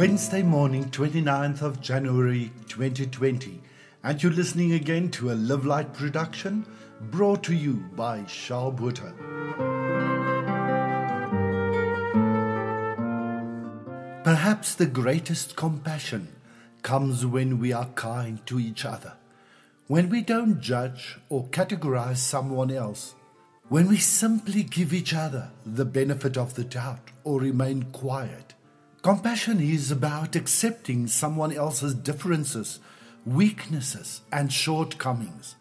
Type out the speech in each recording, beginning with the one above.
Wednesday morning, 29th of January 2020, and you're listening again to a Live Light production brought to you by Charl. Perhaps the greatest compassion comes when we are kind to each other, when we don't judge or categorize someone else, when we simply give each other the benefit of the doubt or remain quiet. Compassion is about accepting someone else's differences, weaknesses, and shortcomings,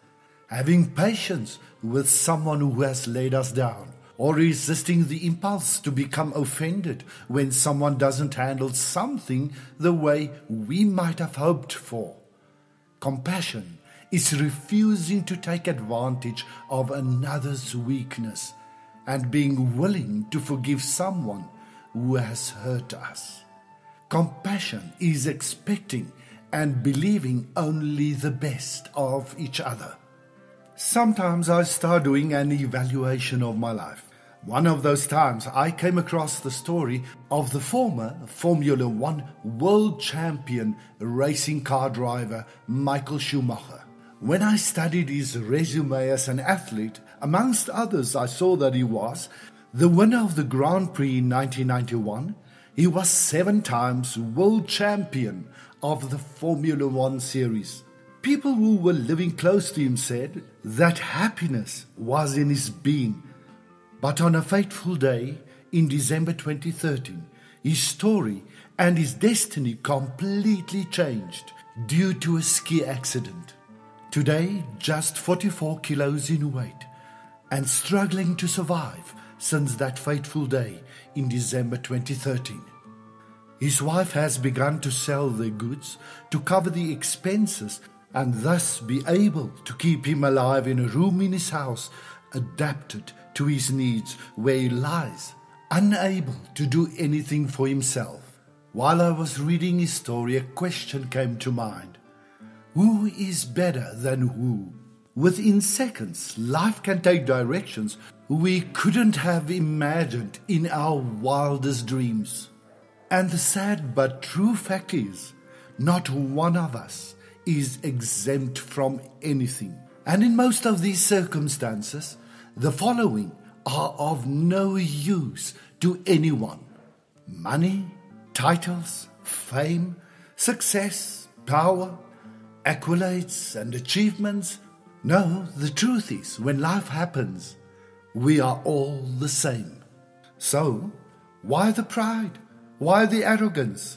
having patience with someone who has laid us down, or resisting the impulse to become offended when someone doesn't handle something the way we might have hoped for. Compassion is refusing to take advantage of another's weakness and being willing to forgive someone who has hurt us. Compassion is expecting and believing only the best of each other. Sometimes I start doing an evaluation of my life. One of those times I came across the story of the former Formula 1 world champion racing car driver Michael Schumacher. When I studied his resume as an athlete, amongst others I saw that he was the winner of the Grand Prix in 1991, he was 7 times world champion of the Formula 1 series. People who were living close to him said that happiness was in his being. But on a fateful day in December 2013, his story and his destiny completely changed due to a ski accident. Today, just 44 kilos in weight and struggling to survive since that fateful day in December 2013. His wife has begun to sell their goods to cover the expenses and thus be able to keep him alive in a room in his house adapted to his needs, where he lies, unable to do anything for himself. While I was reading his story, a question came to mind. Who is better than who? Within seconds, life can take directions we couldn't have imagined in our wildest dreams. And the sad but true fact is, not one of us is exempt from anything. And in most of these circumstances, the following are of no use to anyone: money, titles, fame, success, power, accolades and achievements. No, the truth is, when life happens, we are all the same. So, why the pride? Why the arrogance?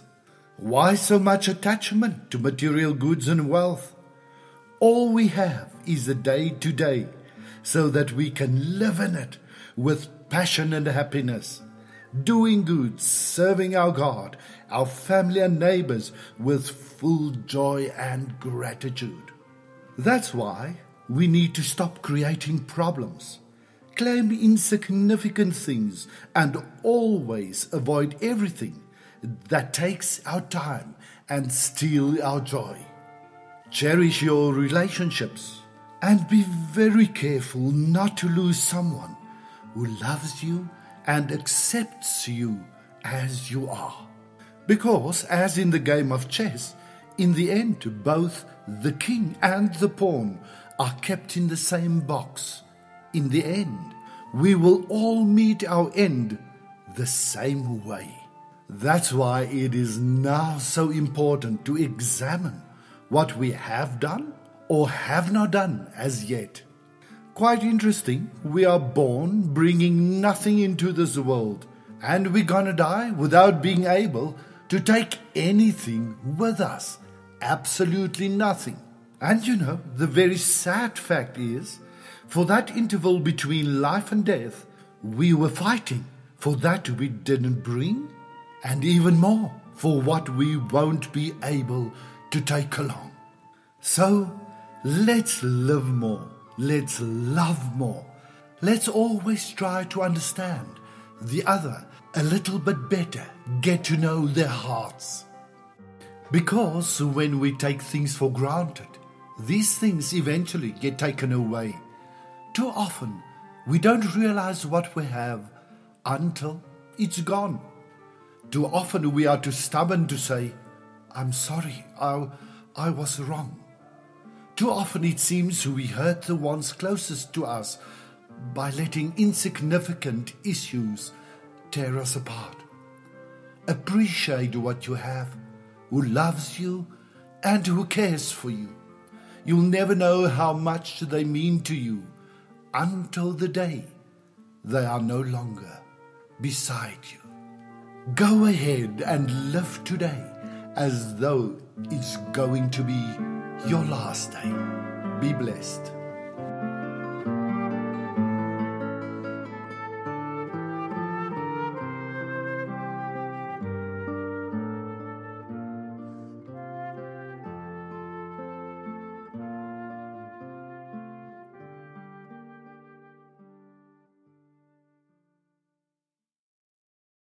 Why so much attachment to material goods and wealth? All we have is the day-to-day, so that we can live in it with passion and happiness, doing good, serving our God, our family and neighbors with full joy and gratitude. That's why we need to stop creating problems, claim insignificant things, and always avoid everything that takes our time and steals our joy. Cherish your relationships and be very careful not to lose someone who loves you and accepts you as you are. Because, as in the game of chess, in the end both the king and the pawn are kept in the same box. In the end, we will all meet our end the same way. That's why it is now so important to examine what we have done or have not done as yet. Quite interesting, we are born bringing nothing into this world, and we're gonna die without being able to take anything with us. Absolutely nothing. And you know, the very sad fact is, for that interval between life and death, we were fighting for that we didn't bring, and even more for what we won't be able to take along. So, let's live more. Let's love more. Let's always try to understand the other a little bit better, get to know their hearts. Because when we take things for granted, these things eventually get taken away. Too often, we don't realize what we have until it's gone. Too often we are too stubborn to say, I'm sorry, I was wrong. Too often it seems we hurt the ones closest to us by letting insignificant issues tear us apart. Appreciate what you have, who loves you and who cares for you. You'll never know how much they mean to you until the day they are no longer beside you. Go ahead and live today as though it's going to be your last day. Be blessed.